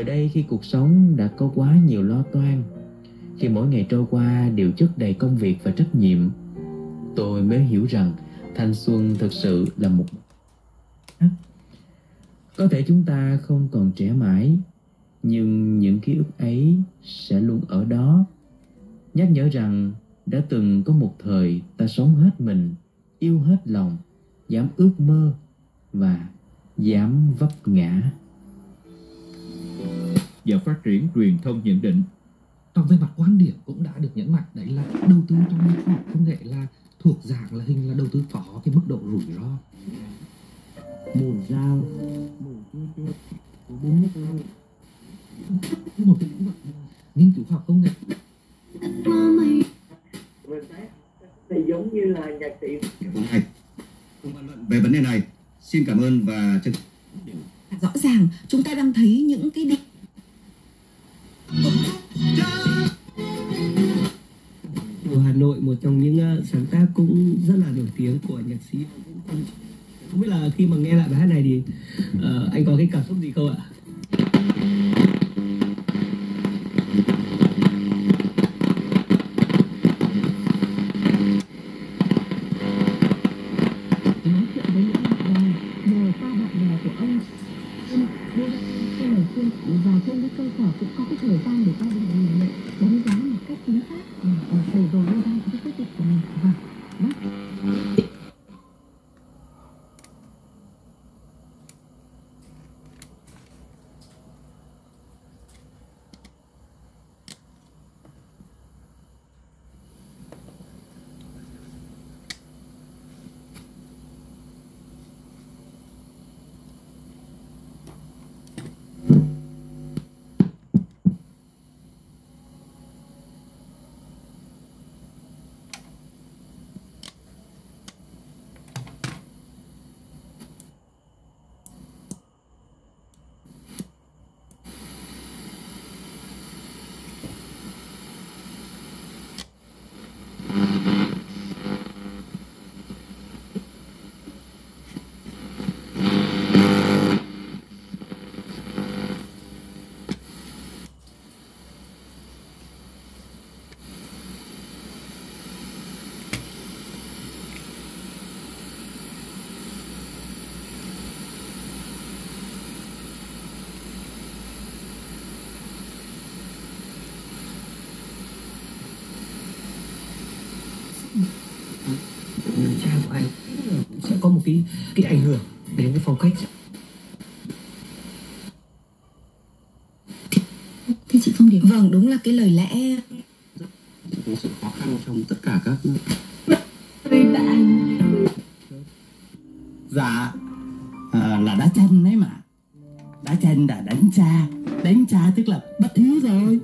đây khi cuộc sống đã có quá nhiều lo toan, khi mỗi ngày trôi qua đều chất đầy công việc và trách nhiệm, tôi mới hiểu rằng thanh xuân thực sự là một... Có thể chúng ta không còn trẻ mãi, nhưng những ký ức ấy sẽ luôn ở đó, nhắc nhở rằng đã từng có một thời ta sống hết mình, yêu hết lòng, dám ước mơ và dám vấp ngã. Và phát triển truyền thông nhận định, còn về mặt quan điểm cũng đã được nhấn mạnh, đấy là đầu tư trong khoa học công nghệ là thuộc dạng là hình là đầu tư có cái mức độ rủi ro. Một dao, một chi tiết, bốn nước một cái lĩnh vực nghiên cứu khoa học công nghệ. Thì giống như là nhạc sĩ. Cùng bàn luận về vấn đề này, xin cảm ơn và chân. Rõ ràng chúng ta đang thấy những cái định ở Hà Nội, một trong những sáng tác cũng rất là nổi tiếng của nhạc sĩ. Không biết là khi mà nghe lại bài hát này thì anh có cái cảm xúc gì không ạ? nói chuyện với những bạn bè, nhờ qua bạn bè của ông đưa ra cái lời khuyên, và trên cái cơ sở cũng có cái thời gian để gia đình nhìn nhận đánh giá một cách chính xác để rồi đưa ra cái quyết định của mình. Vâng, đó. Cha của anh cũng sẽ có một cái ảnh hưởng đến cái phong cách. Thế chị Phong Điệp, vâng, đúng là cái lời lẽ Có sự khó khăn trong tất cả các... Dạ, là đá tranh đấy mà. Đá tranh là đánh cha tức là bất hiếu rồi.